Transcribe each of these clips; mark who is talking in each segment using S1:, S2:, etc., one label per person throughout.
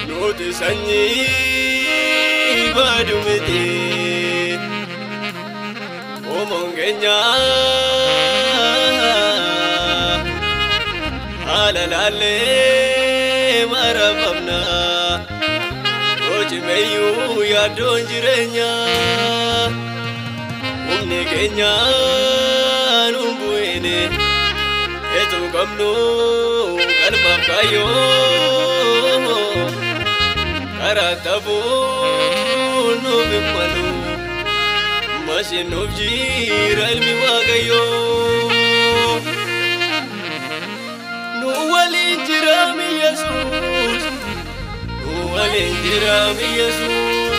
S1: nuti sanyii baadumeti Omon keenya haala laallee marafamna Hojimeyyuu yaaddoon jireenya humni keenya nuun bu'eene etuu qabnu qalmaaf kaayyoo karaa tabuun nuuf hin malu Mashin nuuf jira ilmi Waaqayyoo nu waliin jira mi Yesuus nu waliin jira mi Yesuus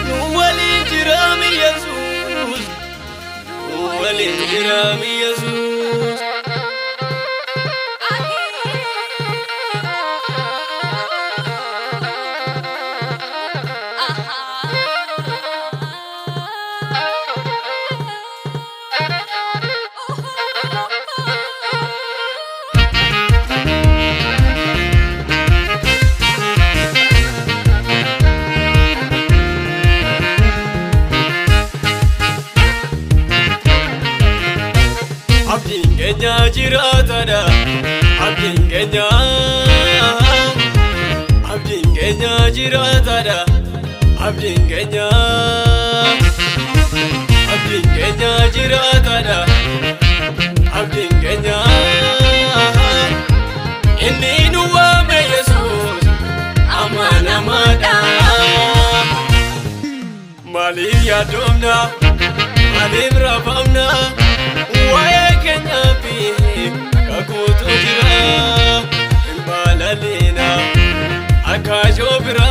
S1: nu waliin jira mi Yesuus nu waliin jira mi Yesuus Abdiin keenya jiraatadha abdiin keenya jiraatadha abdiin keenya jiraatadha abdiin keenya inni nu waame Yesuus amanamaadha maaliif yaaddoomna maaliif rafamna waa'ee keenyaaf kakuutu jira hin baalalina akka joobira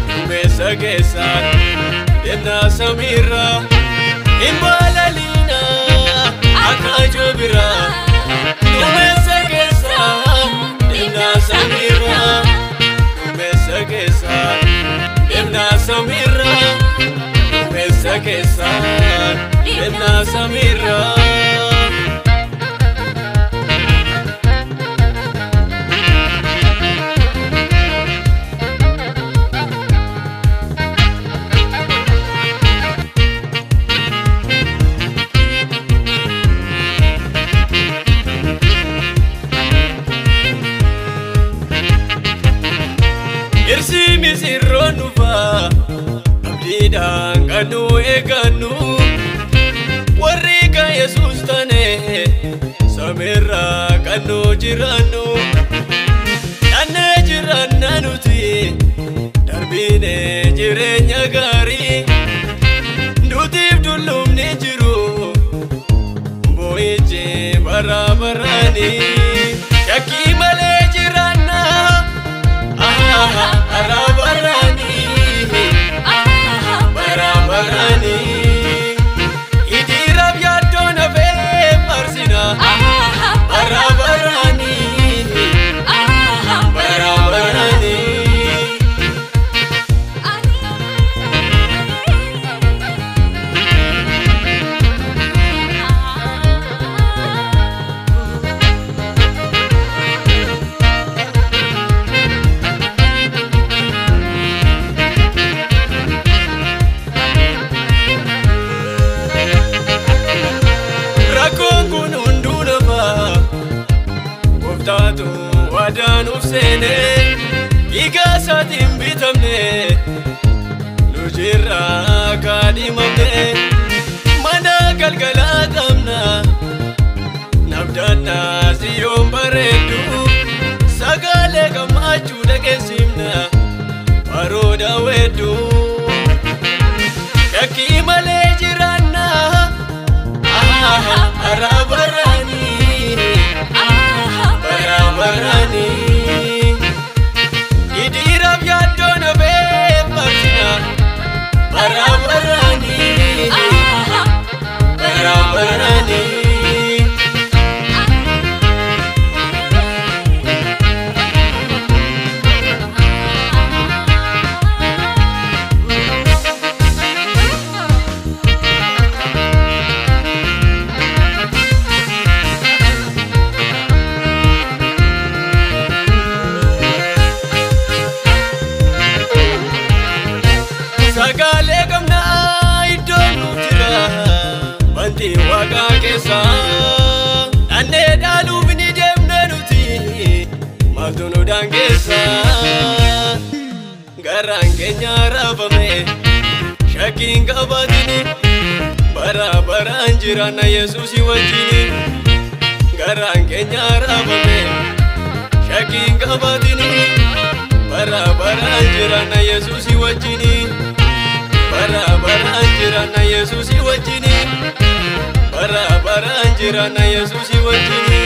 S1: duumessa keessaan deemnaa samiirra hin baalalina akka joobira duumessa keessaan deemnaa samiirra duumessa keessaan deemnaa samiirra duumessa keessaan deemnaa samiirra Irsi misirroon dhufaa abdiidhaan kan nu eeggannu warri kan Yesuus taane samiirra kan nu jiraannu dhannee jiraanna nuti darbiine jireenya gaarii nutiif dullumni jiru boo'ichi bara baraani shakkii malee jiraanna bara baraani bara baraani Idiraaf yaaddoon hafee marsina bara baraani bara baraani Taatu waadaan ufseene dhiigaa isaatiin bitamne nu jirra kaadhimamne mana galgalaa qabna nabdaannaa siyoon bareeddu sagalee gammachuu dhageessifna barooda weeddu shakkii malee jiraanna bara baraani bara baraani Idiraaf yaaddoon hafee marsina bara baraani bara baraani keessa anne daalu bini deemne nuti maaltu nu daangeessa garaan keenya raafame shakkiin qabatini bara baraan jiraanna Yesuusi wajjini garaan keenya raafame shakkiin qabatini bara baraan jiraanna Yesuusi wajjini bara baraan jiraanna Yesuusi wajjini bara baraan jiraanna Yesuusi wajjini